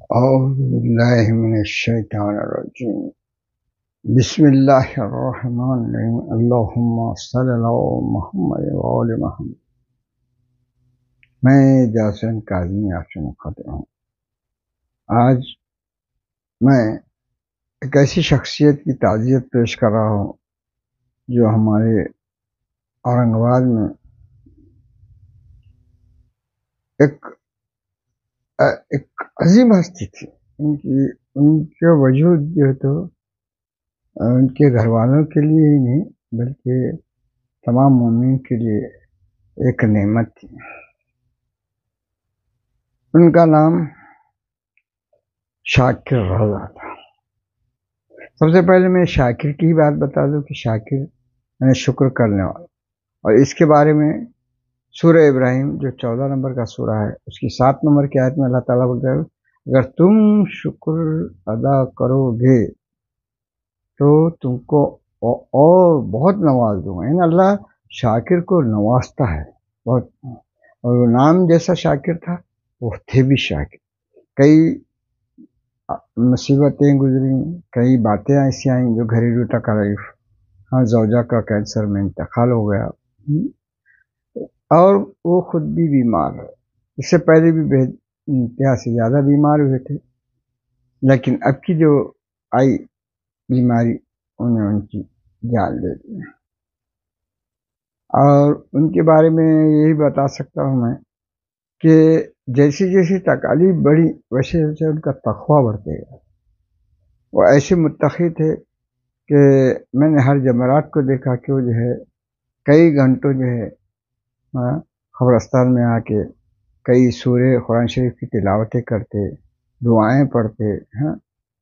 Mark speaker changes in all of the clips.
Speaker 1: औज़ु बिल्लाहि मिनश्शैतानिर्रजीम। बिस्मिल्लाहिर्रहमानिर्रहीम। अल्लाहुम्मा सल्लि अला मुहम्मद व आलि मुहम्मद। मैं जासिम काज़मी आपसे मुखातिब हूँ। आज मैं एक ऐसी शख्सियत की ताज़ियत पेश कर रहा हूँ जो हमारे औरंगाबाद में एक एक अजीम हस्ती थी। उनके वजूद जो है तो उनके घर वालों के लिए ही नहीं बल्कि तमाम मोमिन के लिए एक नेमत थी। उनका नाम शाकिर रज़ा था। सबसे पहले मैं शाकिर की ही बात बता दूं कि शाकिर यानी शुक्र करने वाला, और इसके बारे में सूरह इब्राहिम जो 14 नंबर का सूरा है उसकी 7 नंबर की आयत में अल्लाह ताला बोलता है, अगर तुम शुक्र अदा करोगे तो तुमको और बहुत नवाज दूंगा। यानी अल्लाह शाकिर को नवाजता है बहुत। और वो नाम जैसा शाकिर था वो थे भी शाकिर। कई मुसीबतें गुजरी, कई बातें ऐसी आईं जो घरेलू तकलीफ, हाँ ज़ौजा का कैंसर में इंतकाल हो गया, और वो खुद भी बीमार है। इससे पहले भी इंतहा से ज़्यादा बीमार हुए थे, लेकिन अब की जो आई बीमारी उन्हें उनकी जान ले ली। और उनके बारे में यही बता सकता हूँ मैं कि जैसी जैसी तकालीफ बढ़ी वैसे वैसे उनका तक़वा बढ़ते गया। वो ऐसे मुत्तक़ी थे कि मैंने हर जमरात को देखा कि वो जो है कई घंटों जो है क़ब्रिस्तान में आके कई सूरे कुरान शरीफ की तिलावतें करते, दुआएं पढ़ते। हाँ,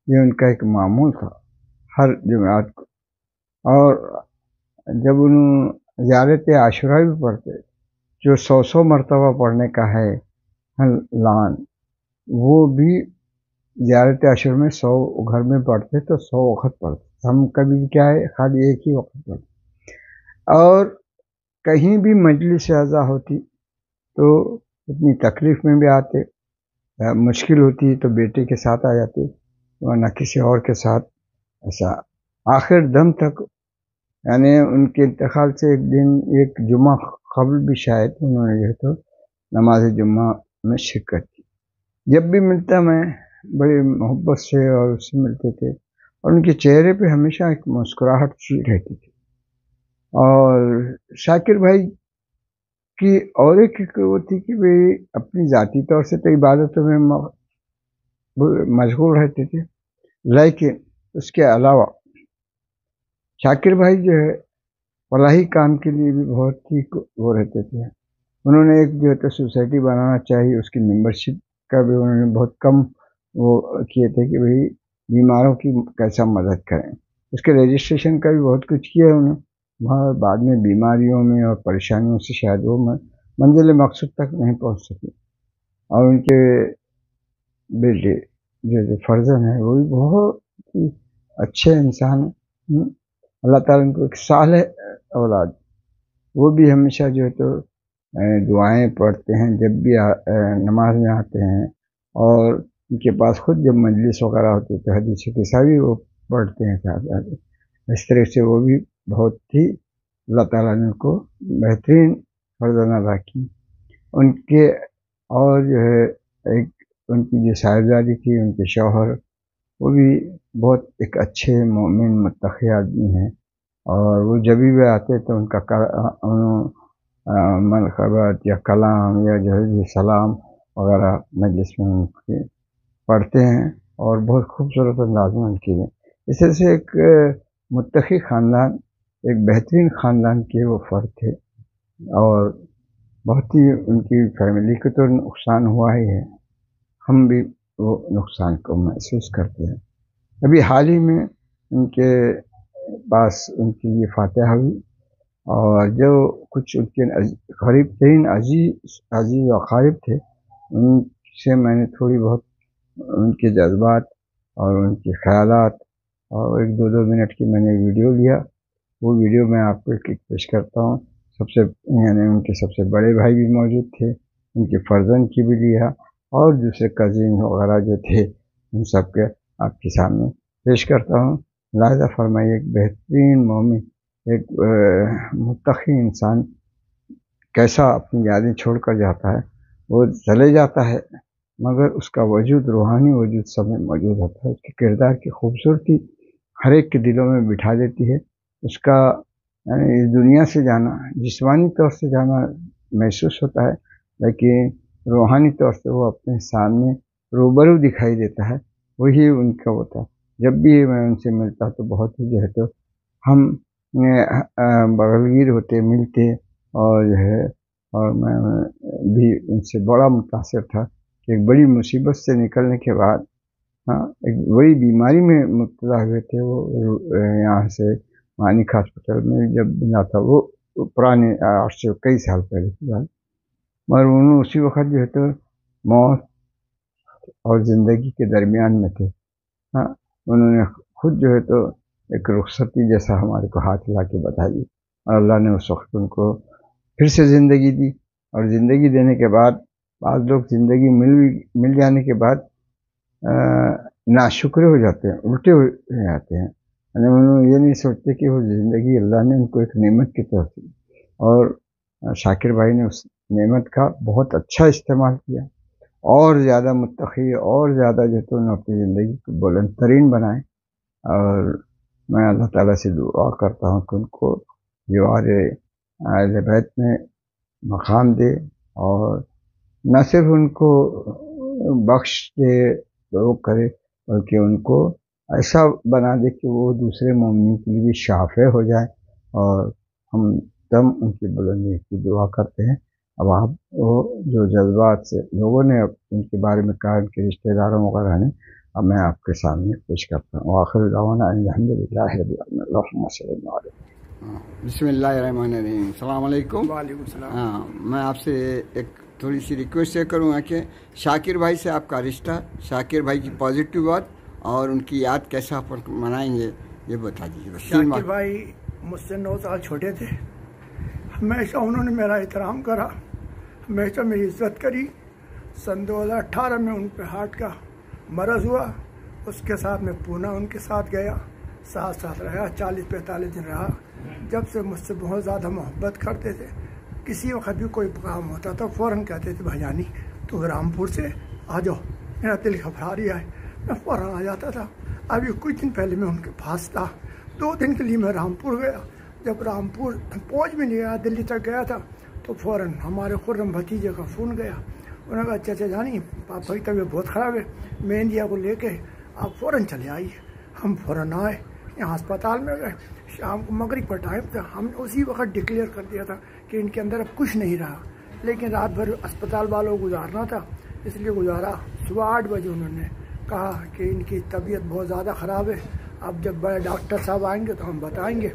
Speaker 1: ये उनका एक मामूल था हर जुमेरात को। और जब उन ज़ियारत आशुरा भी पढ़ते जो 100 मरतबा पढ़ने का है लान, वो भी ज़ियारत आशुरा में 100 घर में पढ़ते तो 100 वक़्त पढ़ते। हम कभी भी क्या है खाली एक ही वक़्त पढ़ते। और कहीं भी मजलिस अज़ा होती तो इतनी तकलीफ़ में भी आते, मुश्किल होती तो बेटे के साथ आ जाते वरना किसी और के साथ। ऐसा आखिर दम तक, यानी उनके इंतकाल से एक दिन एक जुमा कबल भी शायद उन्होंने जो है तो नमाज जुम्मा में शिरकत की। जब भी मिलता मैं बड़ी मोहब्बत से और उससे मिलते थे, और उनके चेहरे पे हमेशा एक मुस्कुराहट सी रहती थी। और शाकिर भाई की और एक वो थी कि वे अपनी ज़ाती तौर से तो इबादतों में मशगूल रहते थे, लेकिन उसके अलावा शाकिर भाई जो है फलाही काम के लिए भी बहुत ही वो रहते थे। उन्होंने एक जो है तो सोसाइटी बनाना चाहिए, उसकी मेंबरशिप का भी उन्होंने बहुत कम वो किए थे कि भाई बीमारों की कैसा मदद करें। उसके रजिस्ट्रेशन का भी बहुत कुछ किया है उन्होंने, वहाँ बाद में बीमारियों में और परेशानियों से शायद वो मंजिल मकसूद तक नहीं पहुँच सके। और उनके बेटे जो फर्जन है वो भी बहुत ही अच्छे इंसान हैं। अल्लाह ताला उनको एक सालेह औलाद, वो भी हमेशा जो है तो दुआएं पढ़ते हैं जब भी नमाज में आते हैं। और उनके पास खुद जब मजलिस वगैरह होती है तो हदीस किस्सा भी वो पढ़ते हैं साथ साथ। इस तरह से वो भी बहुत ही अल्लाह ताला ने उनको बेहतरीन फर्जन अदा की उनके। और जो है एक उनकी जो साहिबजादी थी, उनके शौहर, वो भी बहुत एक अच्छे मोमिन मुत्तक़ी आदमी हैं। और वो जब भी आते तो उनका मनक़बत या कलाम या जो है सलाम वगैरह मजलिस में उनके पढ़ते हैं, और बहुत खूबसूरत अंदाज में उनकी है। इस तरह से एक मुत्तक़ी ख़ानदान, एक बेहतरीन ख़ानदान के वो फ़र्द थे। और बहुत ही उनकी फैमिली को तो नुकसान हुआ ही है, हम भी वो नुकसान को महसूस करते हैं। अभी हाल ही में उनके पास उनकी ये फातिहा हुई, और जो कुछ उनके करीब तरीन अजीज़ व क़ारिब थे उनसे मैंने थोड़ी बहुत उनके जज्बात और उनके ख़यालात और 1-2 मिनट की मैंने वीडियो लिया। वो वीडियो मैं आपको एक पेश करता हूँ। सबसे यानी उनके सबसे बड़े भाई भी मौजूद थे, उनके फर्जंद की भी लिया, और दूसरे कजिन वगैरह जो थे उन सब के आपके सामने पेश करता हूँ। लाजा फरमाइए, एक बेहतरीन मोमिन, एक मुत्तकी इंसान कैसा अपनी यादें छोड़कर जाता है। वो चले जाता है मगर उसका वजूद, रूहानी वजूद सब में मौजूद होता है। उसके किरदार की खूबसूरती हर एक के दिलों में बिठा देती है। उसका इस दुनिया से जाना, जिस्मानी तौर से जाना महसूस होता है, लेकिन रूहानी तौर से वो अपने सामने रूबरू दिखाई देता है। वही उनका होता है। जब भी मैं उनसे मिलता तो बहुत ही जो है तो हम बगलगीर होते, मिलते, और जो है और मैं भी उनसे बड़ा मुतासिर था कि एक बड़ी मुसीबत से निकलने के बाद, हाँ, एक बड़ी बीमारी में मुब्तला हुए थे वो। यहाँ से मानिक हॉस्पिटल में जब मिला था, वो पुराने 8 से कई साल पहले की बात, मगर उन्होंने उसी वक्त जो है तो मौत और ज़िंदगी के दरमियान में थे। हाँ, उन्होंने खुद जो है तो एक रुखसती जैसा हमारे को हाथ हिला के बता दी, और अल्लाह ने उस वक्त उनको फिर से ज़िंदगी दी। और ज़िंदगी देने के बाद बाद लोग ज़िंदगी मिल जाने के बाद नाशुक्र हो जाते हैं, उल्टे हो जाते हैं। यानी उन्होंने ये नहीं सोचते कि वो ज़िंदगी अल्लाह ने उनको एक नेमत की तरफ दी, और शाकिर भाई ने उस नेमत का बहुत अच्छा इस्तेमाल किया, और ज़्यादा मुत्तकी, और ज़्यादा जो तो उन्होंने अपनी ज़िंदगी को बुलंद तरीन बनाए। और मैं अल्लाह ताला से दुआ करता हूँ कि उनको दीवार अहले बैत में मकाम दे, और न सिर्फ उनको बख्श दे, वो करे, बल्कि उनको ऐसा बना दे कि वो दूसरे मोमिन के लिए भी शाफ़े हो जाए। और हम दम उनकी बुलंदी की दुआ करते हैं। अब आप वो जो जज्बात से लोगों ने उनके बारे में कहा, उनके रिश्तेदारों वगैरह ने, अब मैं आपके सामने पेश करता हूँ। आखिर दावाना अल्हम्दुलिल्लाह रब्बिल आलमीन, अल्लाहुम्मा सल्ली अलैहि। बिस्मिल्लाहिर्रहमानिर्रहीम, अस्सलाम वालेकुम।
Speaker 2: वालेकुम सलाम।
Speaker 1: हाँ, मैं आपसे एक थोड़ी सी रिक्वेस्ट ये करूँगा कि शाकिर भाई से आपका रिश्ता, शाकिर भाई की पॉजिटिव बात और उनकी याद कैसा आप मनाएंगे, ये बता दीजिए।
Speaker 2: शाकिर भाई मुझसे 9 साल छोटे थे। हमेशा उन्होंने मेरा एहतराम करा, हमेशा मेरी इज्जत करी। सन 2018 में उन पे हार्ट का मरज़ हुआ, उसके साथ मैं पूना उनके साथ गया, साथ रहा, 40-45 दिन रहा। जब से मुझसे बहुत ज़्यादा मोहब्बत करते थे। किसी वक्त भी कोई काम होता था फ़ौरन कहते थे, भाईजानी तो रामपुर से आ जाओ, मेरा दिल घबरा रहा है। मैं फ़ौरन आ जाता था। अभी कुछ दिन पहले मैं उनके पास था, 2 दिन के लिए मैं रामपुर गया। जब रामपुर पहुँच भी नहीं गया, दिल्ली तक गया था, तो फ़ौरन हमारे खुर्रम भतीजे का फ़ोन गया। उन्होंने कहा, चाचा जानी पापा की तबीयत बहुत ख़राब है, मेहंदिया को लेके आप फ़ौरन चले आइए। हम फ़ौरन आए, यहाँ अस्पताल में गए। शाम को मगरिब का टाइम था, हमने उसी वक्त डिक्लेयर कर दिया था कि इनके अंदर अब कुछ नहीं रहा। लेकिन रात भर अस्पताल वालों को गुजारना था, इसलिए गुजारा। सुबह 8 बजे उन्होंने कहा कि इनकी तबीयत बहुत ज़्यादा ख़राब है, अब जब बड़े डॉक्टर साहब आएंगे तो हम बताएंगे।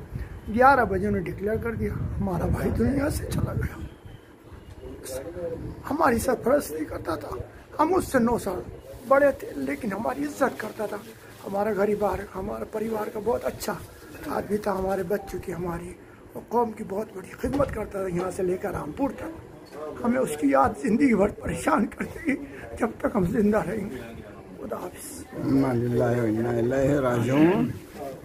Speaker 2: 11 बजे उन्होंने डिक्लेयर कर दिया, हमारा भाई दुनिया से चला गया। हमारी सरपरस्ती करता था, हम उससे 9 साल बड़े थे, लेकिन हमारी इज्जत करता था। हमारा गरीबार, हमारा परिवार का बहुत अच्छा आदमी था। हमारे बच्चों की, हमारी और कौम की बहुत बड़ी खिदमत करता था, यहाँ से लेकर रामपुर तक। हमें उसकी याद ज़िंदगी भर परेशान करती जब तक हम जिंदा रहेंगे। खुदा हाफ़िज़।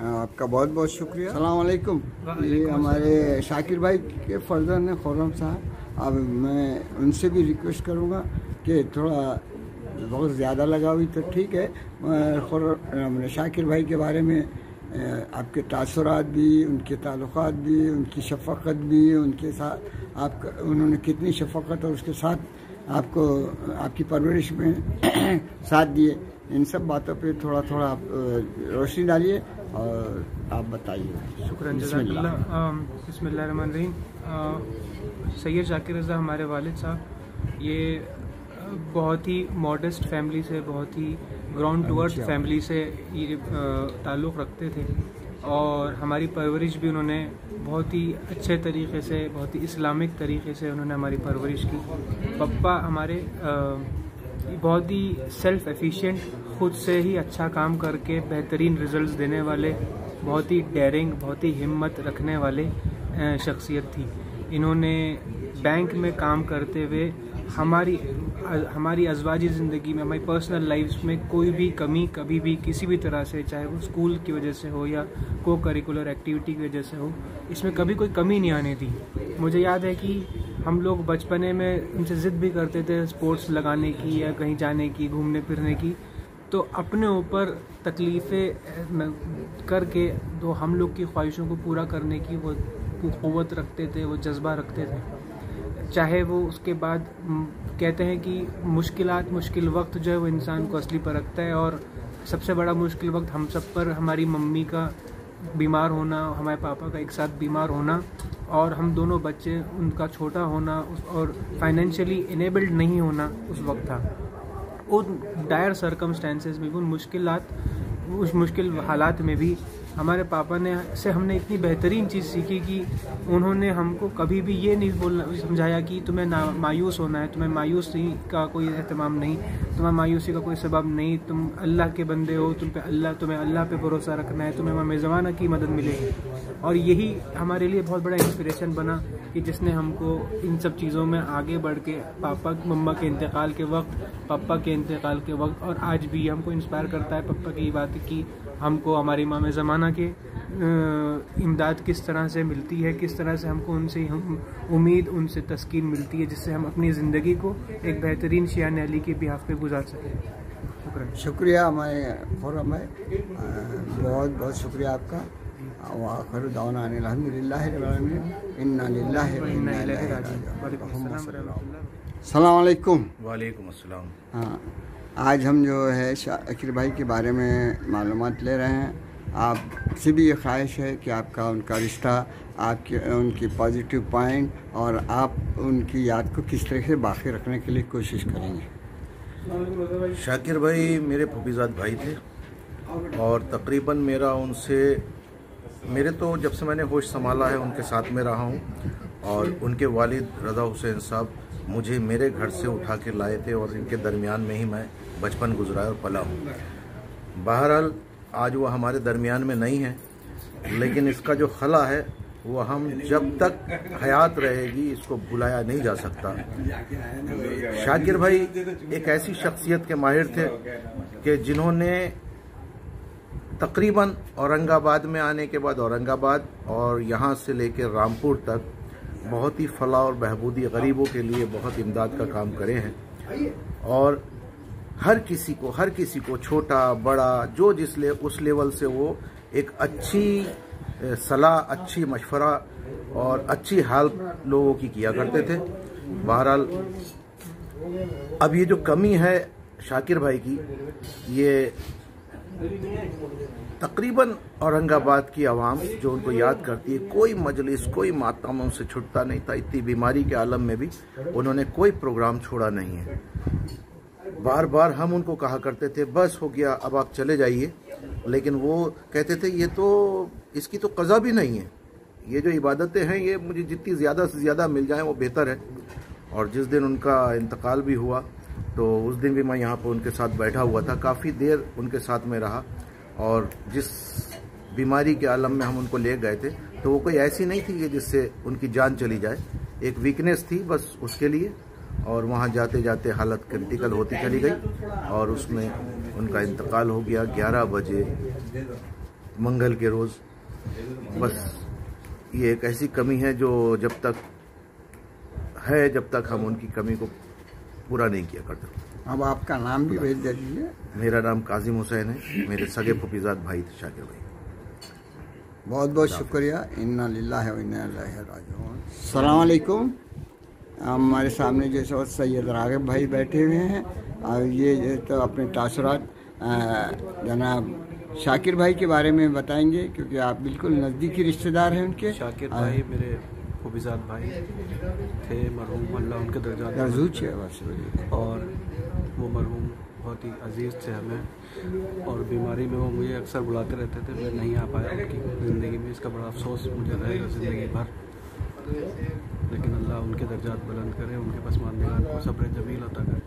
Speaker 1: आपका बहुत बहुत शुक्रिया। अस्सलाम वालेकुम। ये हमारे शाकिर भाई के फर्जंद हैं खुर्रम साहब। अब मैं उनसे भी रिक्वेस्ट करूँगा कि थोड़ा बहुत ज़्यादा लगा हुई तो ठीक है, मगर शाकिर भाई के बारे में आपके तासुरात भी, उनके ताल्लुकात भी, उनकी शफ़क़त भी, उनके साथ आपका उन्होंने कितनी शफ़क़त और उसके साथ आपको आपकी परवरिश में साथ दिए, इन सब बातों पे थोड़ा थोड़ा आप रोशनी डालिए और आप बताइए।
Speaker 3: शुक्रिया जज़ाकल्लाह। बिस्मिल्लाहिर्रहमानिर्रहीम। सैयद शाकिर रज़ा हमारे वालिद साहब, ये बहुत ही मॉडेस्ट फैमिली से, बहुत ही ग्राउंड टू अर्थ फैमिली से ये ताल्लुक़ रखते थे, और हमारी परवरिश भी उन्होंने बहुत ही अच्छे तरीक़े से, बहुत ही इस्लामिक तरीक़े से उन्होंने हमारी परवरिश की। पप्पा हमारे बहुत ही सेल्फ़ एफिशिएंट, ख़ुद से ही अच्छा काम करके बेहतरीन रिज़ल्ट्स देने वाले, बहुत ही डेयरिंग, बहुत ही हिम्मत रखने वाले शख्सियत थी। इन्होंने बैंक में काम करते हुए हमारी अज़वाजी ज़िंदगी में, हमारी पर्सनल लाइफ में कोई भी कमी कभी भी किसी भी तरह से, चाहे वो स्कूल की वजह से हो या को करिकुलर एक्टिविटी की वजह से हो, इसमें कभी कोई कमी नहीं आने दी। मुझे याद है कि हम लोग बचपने में उनसे ज़िद भी करते थे स्पोर्ट्स लगाने की या कहीं जाने की, घूमने फिरने की, तो अपने ऊपर तकलीफ़ें करके तो हम लोग की ख्वाहिशों को पूरा करने की वो क़ुव्वत रखते थे, वो जज्बा रखते थे। चाहे वो उसके बाद कहते हैं कि मुश्किल वक्त जो है वो इंसान को असली पर रखता है, और सबसे बड़ा मुश्किल वक्त हम सब पर हमारी मम्मी का बीमार होना, हमारे पापा का एक साथ बीमार होना, और हम दोनों बच्चे उनका छोटा होना और फाइनेंशियली इनेबल्ड नहीं होना उस वक्त था। उन डायर सर्कमस्टेंसेस में, उस मुश्किल हालात में भी हमारे पापा से हमने इतनी बेहतरीन चीज़ सीखी कि उन्होंने हमको कभी भी ये नहीं समझाया कि तुम्हें मायूस होना है, तुम्हें मायूसी का कोई एहतमाम नहीं, तुम्हें मायूसी का कोई सबब नहीं, तुम अल्लाह के बंदे हो, तुम्हें अल्लाह पे भरोसा रखना है, तुम्हें मामे ज़माना की मदद मिलेगी। और यही हमारे लिए बहुत बड़ा इंस्पिरेशन बना कि जिसने हमको इन सब चीज़ों में आगे बढ़ के मम्मा के इंतकाल के वक्त, पापा के इंतकाल के वक्त, और आज भी हमको इंस्पायर करता है पापा की बात कि हमको हमारी मामे ज़माना के इमदाद किस तरह से मिलती है, किस तरह से हमको उनसे उम्मीद, उनसे तस्कीन मिलती है, जिससे हम अपनी ज़िंदगी को एक बेहतरीन शियान अली के बिहाफ पे गुजार सकें।
Speaker 1: शुक्रिया हमारे फोरम में, बहुत बहुत शुक्रिया आपका। आखिर दावना अल्हम्दुलिल्लाह रब्बिल आलमीन, इन्ना लिल्लाहि व इन्ना इलैहि राजिऊन। अस्सलाम वालेकुम।
Speaker 4: वालेकुम अस्सलाम।
Speaker 1: हाँ, आज हम जो है शाकिर भाई के बारे में मालूमात ले रहे हैं। आपसे भी ये ख्वाहिश है कि आपका उनका रिश्ता, उनकी पॉजिटिव पॉइंट और आप उनकी याद को किस तरह से बाकी रखने के लिए कोशिश करेंगे।
Speaker 4: शाकिर भाई मेरे फूफीज़ाद भाई थे, और तकरीबन मेरे तो जब से मैंने होश संभाला है उनके साथ में रहा हूँ, और उनके वालिद रज़ा हुसैन साहब मुझे मेरे घर से उठा के लाए थे, और इनके दरमियान में ही मैं बचपन गुजरा और पला हूँ। बहरहाल आज वो हमारे दरमियान में नहीं है, लेकिन इसका जो खला है वो हम जब तक हयात रहेगी इसको भुलाया नहीं जा सकता। शाकिर भाई एक ऐसी शख्सियत के माहिर थे कि जिन्होंने तकरीबन औरंगाबाद में आने के बाद औरंगाबाद और यहाँ से लेकर रामपुर तक बहुत ही फलाह और बहबूदी गरीबों के लिए बहुत इमदाद का काम करे हैं, और हर किसी को छोटा बड़ा जो उस लेवल से वो एक अच्छी सलाह, अच्छी मशवरा और अच्छी हाल लोगों की किया करते थे। बहरहाल अब ये जो कमी है शाकिर भाई की, ये तकरीबन औरंगाबाद की आवाम जो उनको याद करती है, कोई मजलिस, कोई मातम उनसे छुटता नहीं था। इतनी बीमारी के आलम में भी उन्होंने कोई प्रोग्राम छोड़ा नहीं है। बार बार हम उनको कहा करते थे बस हो गया, अब आप चले जाइए, लेकिन वो कहते थे ये तो इसकी तो क़ज़ा भी नहीं है, ये जो इबादतें हैं ये मुझे जितनी ज़्यादा से ज़्यादा मिल जाएं वो बेहतर है। और जिस दिन उनका इंतकाल भी हुआ तो उस दिन भी मैं यहाँ पर उनके साथ बैठा हुआ था, काफ़ी देर उनके साथ में रहा, और जिस बीमारी के आलम में हम उनको ले गए थे तो वो कोई ऐसी नहीं थी कि जिससे उनकी जान चली जाए, एक वीकनेस थी बस उसके लिए, और वहाँ जाते जाते हालत क्रिटिकल होती चली गई और उसमें उनका इंतकाल हो गया 11 बजे मंगल के रोज़। बस ये एक ऐसी कमी है जो जब तक हम उनकी कमी को पूरा नहीं किया करते।
Speaker 1: अब आपका नाम भी भेज दीजिए।
Speaker 4: मेरा नाम काजिम हुसैन है, मेरे सगे फूफीज़ाद भाई थे शाकिर भाई।
Speaker 1: बहुत बहुत शुक्रिया। इन्ना लिल्लाहि व इन्ना इलैहि राजिऊन। अस्सलाम वालेकुम। हमारे सामने जो सैयद राग़िब भाई बैठे हुए हैं, और ये तो अपने तासुरात जनाब शाकिर भाई के बारे में बताएंगे, क्योंकि आप बिल्कुल नज़दीकी रिश्तेदार हैं उनके।
Speaker 5: शाकिर भाई मेरे फूफीज़ाद भाई थे, मरहूम अल्लाह उनके दर्जात और वो मरहूम बहुत ही अजीज़ थे हमें, और बीमारी में वो मुझे अक्सर बुलाते रहते थे, मैं नहीं आ पाया उनकी ज़िंदगी में, इसका बड़ा अफसोस मुझे रहेगा ज़िंदगी भर। लेकिन अल्लाह उनके दर्जात बुलंद करे, उनके पसमानदिगान को सब्र जमील अता करे,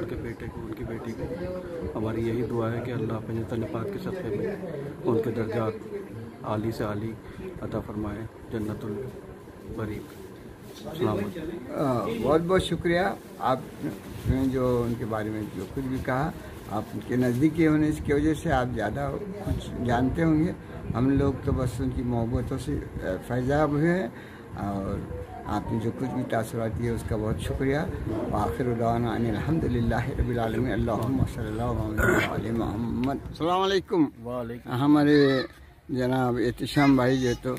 Speaker 5: उनके बेटे को, उनकी बेटी को। हमारी यही दुआ है कि अल्लाह अपने तनपात के सदक़े में उनके दर्जात आली से आली अता फरमाए, जन्नतुल बरी।
Speaker 1: बहुत बहुत शुक्रिया आपने जो उनके बारे में जो कुछ भी कहा। आप उनके नज़दीकी होने की वजह से आप ज़्यादा कुछ जानते होंगे। हम लोग तो बस उनकी मोहब्बतों से फैज़ाब हुए हैं और आपने जो कुछ भी तासुरात दिए उसका बहुत शुक्रिया। आखिर दावाना अल्हम्दुलिल्लाहि रब्बिल आलमीन अल्लाहुम्मा सल्लल्लाहु अलैहि मुहम्मद। अस्सलाम वालेकुम। हमारे जनाब एहतिशाम भाई जो तो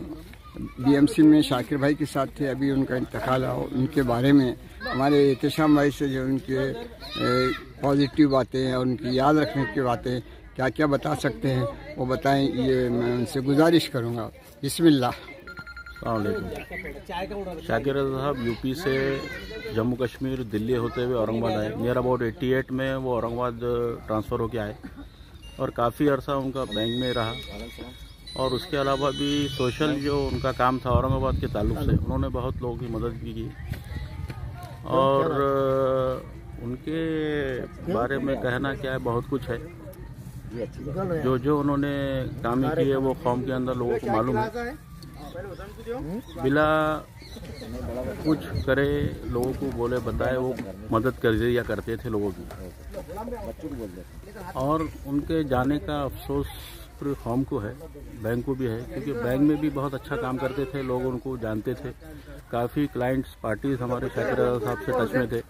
Speaker 1: बीएमसी में शाकिर भाई के साथ थे, अभी उनका इंतकाल हुआ। उनके बारे में हमारे एहतिशाम भाई से जो उनके पॉजिटिव बातें और उनकी याद रखने की बातें क्या क्या बता सकते हैं वो बताएं, ये मैं उनसे गुजारिश करूँगा। बिस्मिल्लाह।
Speaker 6: शाकिर रज़ा साहब यूपी से जम्मू कश्मीर दिल्ली होते हुए औरंगाबाद आए। नियर अबाउट 88 में वो औरंगाबाद ट्रांसफ़र होके आए और काफ़ी अरसा उनका बैंक में रहा। और उसके अलावा भी सोशल जो उनका काम था औरंगाबाद के ताल्लुक से, उन्होंने बहुत लोगों की मदद भी की। और उनके बारे में कहना क्या है, बहुत कुछ है। जो उन्होंने काम किए वो कौम के अंदर लोगों को मालूम है। बिला कुछ करे, लोगों को बोले बताए, वो मदद कर दिया करते थे लोगों की। और उनके जाने का अफसोस पूरी कौम को है, बैंक को भी है, क्योंकि बैंक में भी बहुत अच्छा काम करते थे, लोग उनको जानते थे। काफ़ी क्लाइंट्स पार्टीज हमारे शाकिर रज़ा साहब से टच में थे,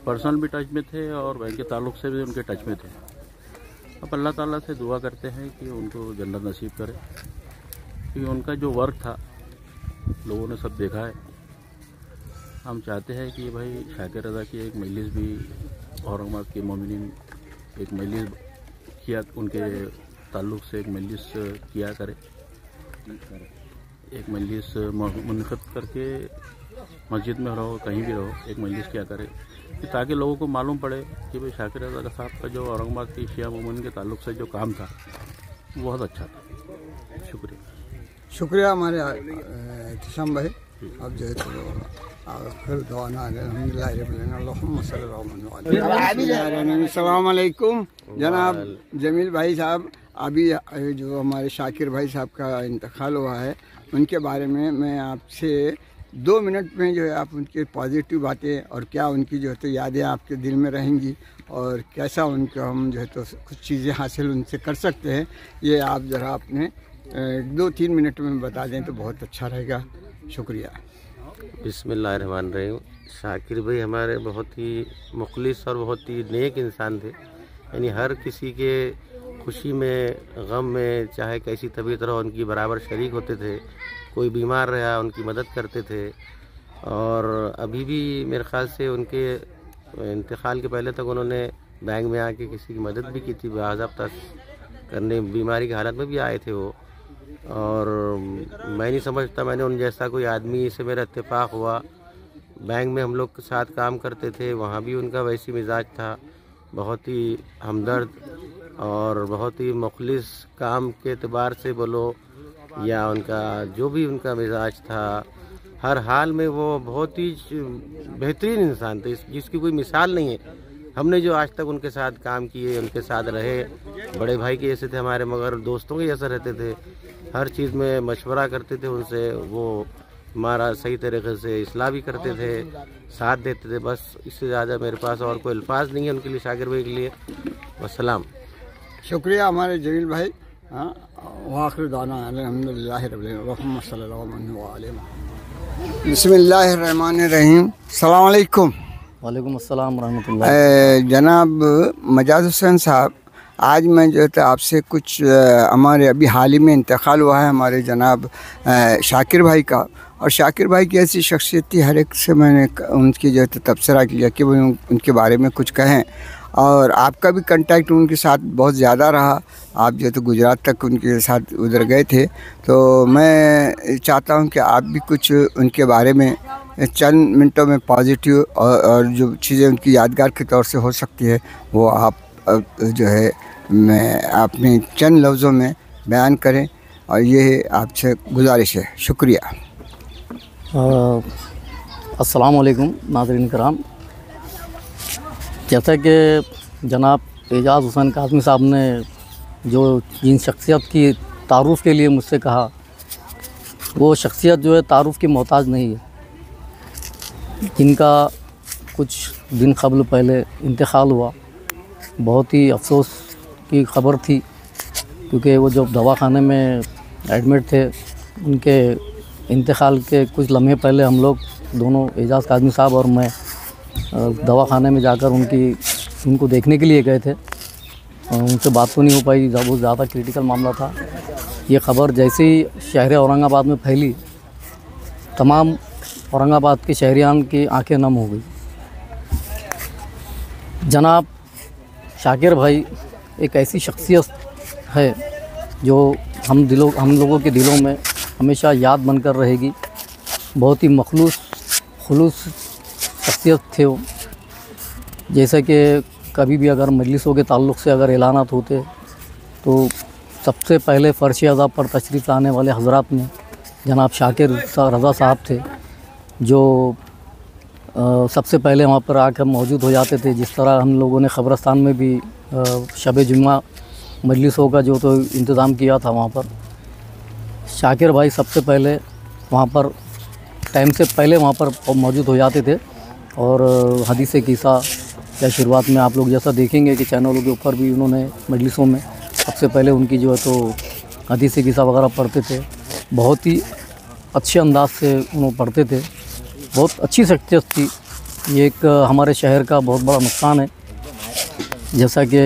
Speaker 6: पर्सनल भी टच में थे और बैंक के ताल्लुक से भी उनके टच में थे। अब अल्लाह ताला से दुआ करते हैं कि उनको जन्नत नसीब करे, क्योंकि उनका जो वर्क था लोगों ने सब देखा है। हम चाहते हैं कि भाई शाकिर रज़ा की एक मजलिस भी औरंगाबाद के मोमिनीन एक मजलिस किया, उनके ताल्लुक से एक मजलिस किया करे, एक मजलिस मुनक़िद करके मस्जिद में रहो, कहीं भी रहो, एक मजलिस किया करे, ताकि लोगों को मालूम पड़े कि भाई शाकिर रज़ा साहब का जो औरंगाबाद की शिया मोमिन के ताल्लुक से जो काम था वो बहुत अच्छा था।
Speaker 1: शुक्रिया हमारे एहतिशाम भाई। अब जो है तो फिर दुआना अस्सलाम वालेकुम। जनाब जमील भाई साहब, अभी जो हमारे शाकिर भाई साहब का इंतकाल हुआ है, उनके बारे में मैं आपसे 2 मिनट में जो है आप उनकी पॉजिटिव बातें और क्या उनकी जो है तो यादें आपके दिल में रहेंगी और कैसा उनको हम जो है तो कुछ चीज़ें हासिल उनसे कर सकते हैं, ये आप ज़रा अपने 2-3 मिनट में बता दें तो बहुत अच्छा रहेगा। शुक्रिया।
Speaker 7: बिस्मिल्लाहिर्रहमानिर्रहीम। शाकिर भाई हमारे बहुत ही मुखलिस और बहुत ही नेक इंसान थे। यानी हर किसी के खुशी में, गम में, चाहे कैसी तबीयत रहो, उनकी बराबर शरीक होते थे। कोई बीमार रहा उनकी मदद करते थे। और अभी भी मेरे ख़्याल से उनके इंतकाल के पहले तक उन्होंने बैंक में आके किसी की मदद भी की थी, बाज़ाब्ता करने, बीमारी की हालत में भी आए थे वो। और मैं नहीं समझता मैंने उन जैसा कोई आदमी से मेरा इत्तेफाक हुआ। बैंक में हम लोग के साथ काम करते थे, वहाँ भी उनका वैसी मिजाज था, बहुत ही हमदर्द और बहुत ही मुखलिस, काम के एतबार से बोलो या उनका जो भी उनका मिजाज था, हर हाल में वो बहुत ही बेहतरीन इंसान थे, जिसकी कोई मिसाल नहीं है। हमने जो आज तक उनके साथ काम किए, उनके साथ रहे, बड़े भाई के जैसे थे हमारे, मगर दोस्तों के जैसा रहते थे। हर चीज़ में मशवरा करते थे उनसे, वो हमारा सही तरीके से इस्लाह भी करते थे, साथ देते थे। बस इससे ज़्यादा मेरे पास और कोई अल्फाज नहीं है उनके लिए, शाकिर भाई के लिए। वस्सलाम।
Speaker 1: शुक्रिया हमारे जमील भाई। आखिर दाना अल्हम्दुलिल्लाहि रब्बिल आलमीन सल्लल्लाहु अलैहि वसल्लम। बिस्मिल्लाहिर्रहमानिर्रहीम। अस्सलाम वालेकुम।
Speaker 8: वालेकुम अस्सलाम रहमतुल्लाह।
Speaker 1: जनाब मजाज हुसैन साहब, आज मैं जो है आपसे कुछ हमारे अभी हाल ही में इंतकाल हुआ है हमारे जनाब शाकिर भाई का। और शाकिर भाई की ऐसी शख्सियत थी, हर एक से मैंने उनकी जो है तबसरा किया कि वो उनके बारे में कुछ कहें। और आपका भी कांटेक्ट उनके साथ बहुत ज़्यादा रहा, आप जो तो गुजरात तक उनके साथ उधर गए थे। तो मैं चाहता हूं कि आप भी कुछ उनके बारे में चंद मिनटों में पॉजिटिव और जो चीज़ें उनकी यादगार के तौर से हो सकती है वो आप जो है मैं अपने चंद लफ्ज़ों में बयान करें, और ये आपसे गुजारिश है। शुक्रिया।
Speaker 8: अस्सलाम वालेकुम नाज़रीन कराम। जैसा कि जनाब एजाज़ हुसैन काज़मी साहब ने जो जिन शख्सियत की तारुफ़ के लिए मुझसे कहा, वो शख्सियत जो है तारुफ़ की मोहताज नहीं है। जिनका कुछ दिन कबल पहले इंतकाल हुआ। बहुत ही अफसोस की ख़बर थी, क्योंकि वो जब दवाखाने में एडमिट थे, उनके इंतकाल के कुछ लम्हे पहले हम लोग दोनों, एजाज़ काज़मी साहब और मैं, दवाखाने में जाकर उनको देखने के लिए गए थे। उनसे बात तो नहीं हो पाई, बहुत ज़्यादा क्रिटिकल मामला था। ये ख़बर जैसे ही शहर औरंगाबाद में फैली, तमाम औरंगाबाद के शहरियान की आंखें नम हो गई। जनाब शाकिर भाई एक ऐसी शख्सियत है जो हम लोगों के दिलों में हमेशा याद बनकर रहेगी। बहुत ही मखलूस खुलूस शख्सियत थे वो। जैसे कि कभी भी अगर मजलिसों के ताल्लुक़ से अगर ऐलानात होते तो सबसे पहले फ़र्श अज़ा पर तशरीफ़ लाने वाले हज़रात में जनाब शाकिर रज़ा साहब थे, जो सबसे पहले वहाँ पर आकर मौजूद हो जाते थे। जिस तरह हम लोगों ने ख़बरस्तान में भी शब जुम्मा मजलिसों का जो तो इंतज़ाम किया था, वहाँ पर शाकिर भाई सबसे पहले वहाँ पर टाइम से पहले वहाँ पर मौजूद हो जाते थे। और हदीस क़िस्सा या शुरुआत में आप लोग जैसा देखेंगे कि चैनलों के ऊपर भी उन्होंने मजलिसों में सबसे पहले उनकी जो है तो हदीस क़िस्सा वगैरह पढ़ते थे। बहुत ही अच्छे अंदाज से उन्होंने पढ़ते थे, बहुत अच्छी शख्सियत थी। ये एक हमारे शहर का बहुत बड़ा नुकसान है। जैसा कि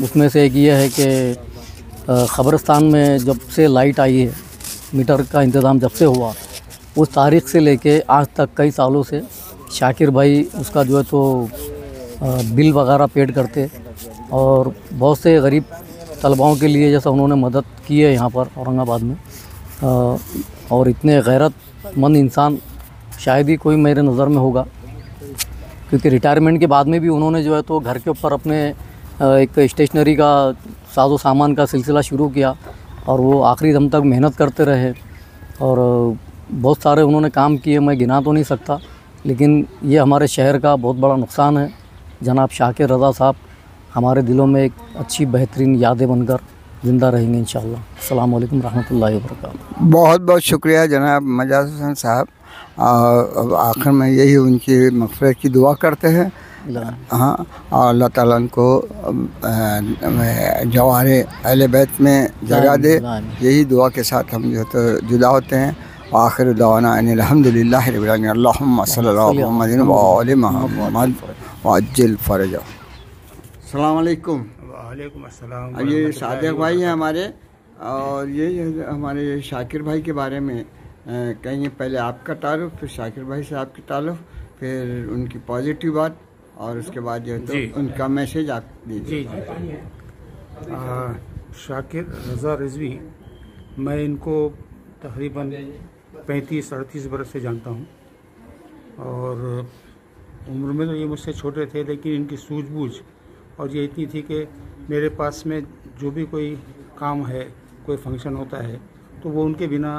Speaker 8: उसमें से एक ये है कि ख़बरस्तान में जब से लाइट आई है, मीटर का इंतज़ाम जब से हुआ, उस तारीख़ से लेके आज तक कई सालों से शाकिर भाई उसका जो है तो बिल वगैरह पेड करते। और बहुत से गरीब तलबाओं के लिए जैसा उन्होंने मदद की है यहाँ पर औरंगाबाद में। और इतने गैरतमंद इंसान शायद ही कोई मेरे नज़र में होगा, क्योंकि रिटायरमेंट के बाद में भी उन्होंने जो है तो घर के ऊपर अपने एक स्टेशनरी का साजो सामान का सिलसिला शुरू किया और वो आखिरी दम तक मेहनत करते रहे। और बहुत सारे उन्होंने काम किए, मैं गिना तो नहीं सकता, लेकिन ये हमारे शहर का बहुत बड़ा नुकसान है। जनाब शाकिर रज़ा साहब हमारे दिलों में एक अच्छी बेहतरीन यादें बनकर ज़िंदा रहेंगे इंशाअल्लाह। अस्सलाम वालेकुम रहमतुल्लाहि व बरकातहू।
Speaker 1: बहुत बहुत शुक्रिया जनाब मजाज हुसैन साहब। अब आखिर में यही उनकी मग़फ़िरत की दुआ करते हैं। हाँ, और अल्लाह ताला उनको जवारे अहले बैत में जगह दे, यही दुआ के साथ हम जो तो जुदा होते हैं। आखिर दवाना अल्हम्दुलिल्लाहि रब्बिल आलमीन। अल्लाहुम्मा सल्लल्लाहु अलैहि मुहम्मदिन व आलि मुहम्मद वअज्जिल फरजा। अस्सलाम वालेकुम।
Speaker 2: वालेकुम अस्सलाम।
Speaker 1: ये सादिक भाई हैं हमारे, और ये हमारे शाकिर भाई के बारे में कहेंगे। पहले आपका तारुफ, फिर शाकिर भाई से आपकी तारुफ, फिर उनकी पॉजिटिव बात, और उसके बाद जो तो उनका मैसेज आप दीजिए।
Speaker 9: जी। शाकिर रज़ा रिजवी, मैं इनको तकरीबन 35-38 बरस से जानता हूँ, और उम्र में तो ये मुझसे छोटे थे, लेकिन इनकी सूझबूझ और ये इतनी थी कि मेरे पास में जो भी कोई काम है, कोई फंक्शन होता है, तो वो उनके बिना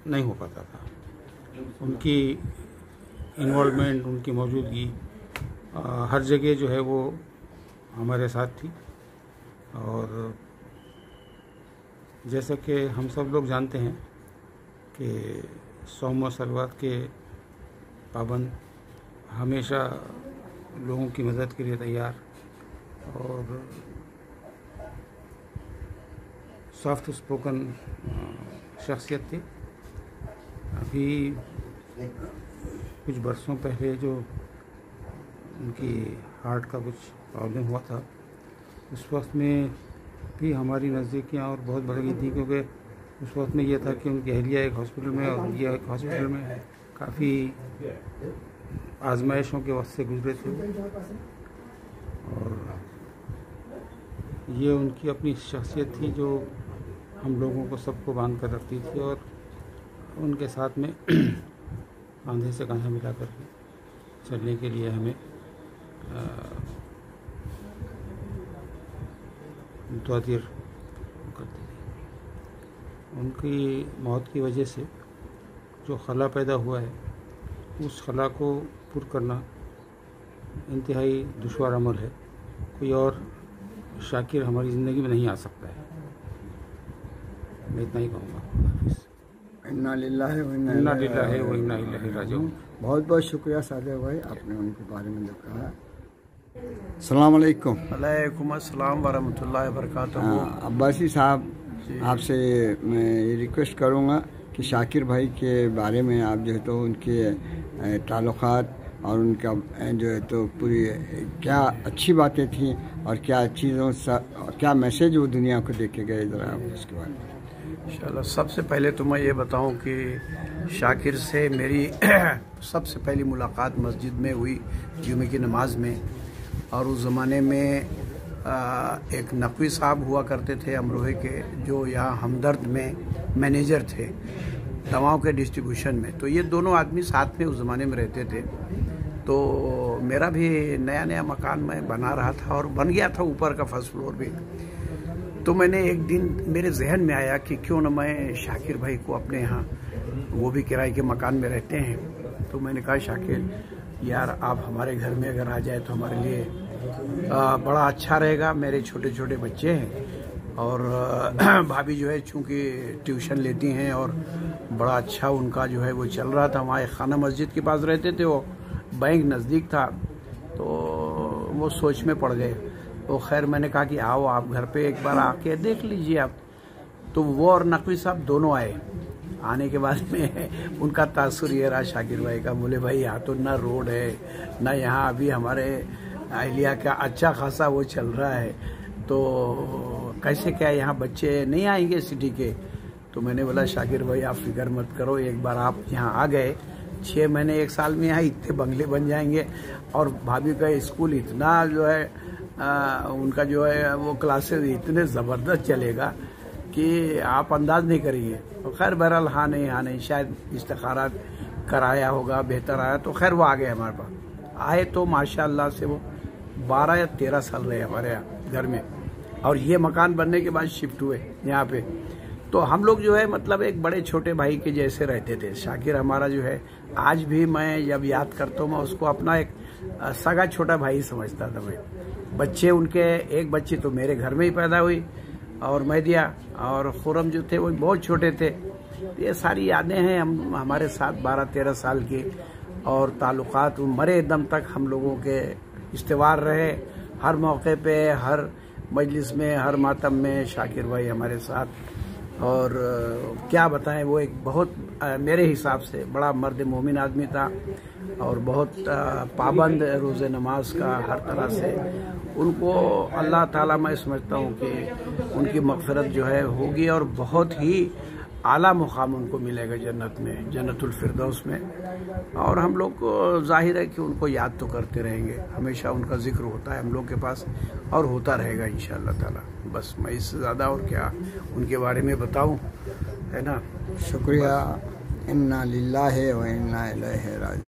Speaker 9: नहीं हो पाता था। उनकी इन्वॉल्वमेंट, उनकी मौजूदगी हर जगह जो है वो हमारे साथ थी। और जैसा कि हम सब लोग जानते हैं कि सौम व सलवात के पाबंद, हमेशा लोगों की मदद के लिए तैयार, और सॉफ्ट स्पोकन शख्सियत थी। अभी कुछ बरसों पहले जो उनकी हार्ट का कुछ प्रॉब्लम हुआ था, उस वक्त में भी हमारी नज़दीकियाँ और बहुत बढ़ गई थी, क्योंकि उस वक्त में यह था कि उनकी अहलिया एक हॉस्पिटल में और ये एक हॉस्पिटल में काफ़ी आजमाइशों के वक्त से गुजरे थे। और ये उनकी अपनी शख्सियत थी जो हम लोगों को सबको बांध कर रखती थी, और उनके साथ में कंधे से कंधा मिला कर चलने के लिए हमें मुतादिर करती थी। उनकी मौत की वजह से जो खला पैदा हुआ है, उस खला को पूरा करना इंतहाई दुश्वार अमल है। कोई और शाकिर हमारी ज़िंदगी में नहीं आ सकता है। मैं इतना ही कहूँगा।
Speaker 1: इन्ना लिल्लाहि व इन्ना
Speaker 9: इलैहि राजिऊन।
Speaker 1: बहुत बहुत शुक्रिया सादिक भाई, आपने उनके बारे में जो कहा। अस्सलाम वालेकुम।
Speaker 10: वालेकुम अस्सलाम व रहमतुल्लाहि व बरकातहू।
Speaker 1: अब्बासी साहब, आपसे मैं ये रिक्वेस्ट करूँगा कि शाकिर भाई के बारे में आप जो है तो उनके ताल्लुकात और उनका जो है तो पूरी क्या अच्छी बातें थी और क्या चीज़ों से क्या मैसेज वो दुनिया को दे के गए, ज़रा आप उसके बारे में।
Speaker 10: इंशाल्लाह सबसे पहले तो मैं ये बताऊं कि शाकिर से मेरी सबसे पहली मुलाकात मस्जिद में हुई जुमे की नमाज में। और उस ज़माने में एक नकवी साहब हुआ करते थे अमरोहे के, जो यहाँ हमदर्द में मैनेजर थे दवाओं के डिस्ट्रीब्यूशन में। तो ये दोनों आदमी साथ में उस ज़माने में रहते थे। तो मेरा भी नया नया मकान मैं बना रहा था और बन गया था ऊपर का फर्स्ट फ्लोर भी। तो मैंने एक दिन मेरे जहन में आया कि क्यों न मैं शाकिर भाई को अपने यहाँ, वो भी किराए के मकान में रहते हैं, तो मैंने कहा शाकिर यार आप हमारे घर में अगर आ जाए तो हमारे लिए बड़ा अच्छा रहेगा। मेरे छोटे छोटे बच्चे हैं और भाभी जो है चूँकि ट्यूशन लेती हैं और बड़ा अच्छा उनका जो है वो चल रहा था। वहाँ खाना मस्जिद के पास रहते थे, वो बैंक नज़दीक था, तो वो सोच में पड़ गए। तो खैर मैंने कहा कि आओ आप घर पे एक बार आके देख लीजिए आप। तो वो और नकवी साहब दोनों आए। आने के बाद में उनका तासुर ये रहा शाकिर भाई का, बोले भाई यहाँ तो ना रोड है ना यहाँ अभी हमारे अहलिया का अच्छा खासा वो चल रहा है, तो कैसे क्या यहाँ बच्चे नहीं आएंगे सिटी के। तो मैंने बोला शाकिर भाई आप फिक्र मत करो, एक बार आप यहाँ आ गए 6 महीने 1 साल में यहाँ इतने बंगले बन जाएंगे। और भाभी का स्कूल इतना जो है उनका जो है वो क्लासेस इतने ज़बरदस्त चलेगा कि आप अंदाज नहीं करेंगे। तो खैर बहरहाल हाँ नहीं शायद इस्तिखारा कराया होगा, बेहतर आया, तो खैर वो आ गए हमारे पास। आए तो माशाअल्लाह से वो 12 या 13 साल रहे हमारे यहाँ घर में। और ये मकान बनने के बाद शिफ्ट हुए यहाँ पे। तो हम लोग जो है मतलब एक बड़े छोटे भाई के जैसे रहते थे। शाकिर हमारा जो है आज भी मैं जब याद करता हूँ मैं उसको अपना एक सगा छोटा भाई समझता था मैं। बच्चे उनके, एक बच्ची तो मेरे घर में ही पैदा हुई और मैदिया और खुरम जो थे वो बहुत छोटे थे। ये सारी यादें हैं हमारे साथ 12-13 साल की, और ताल्लुकात मरे दम तक हम लोगों के इस्तेवार रहे। हर मौके पे, हर मजलिस में, हर मातम में शाकिर भाई हमारे साथ। और क्या बताएं, वो एक बहुत मेरे हिसाब से बड़ा मर्द मोमिन आदमी था और बहुत पाबंद रोज़े नमाज का हर तरह से। उनको अल्लाह ताला मैं समझता हूँ कि उनकी मग़फ़िरत जो है होगी और बहुत ही आला मुकाम उनको मिलेगा जन्नत में, जन्नतुल फिरदौस में। और हम लोग को जाहिर है कि उनको याद तो करते रहेंगे, हमेशा उनका जिक्र होता है हम लोग के पास और होता रहेगा इंशाअल्लाह ताला। बस मैं इससे ज़्यादा और क्या उनके बारे में बताऊं, है ना।
Speaker 1: शुक्रिया। इन्ना लिल्लाहि व इन्ना इलैहि राजिऊन।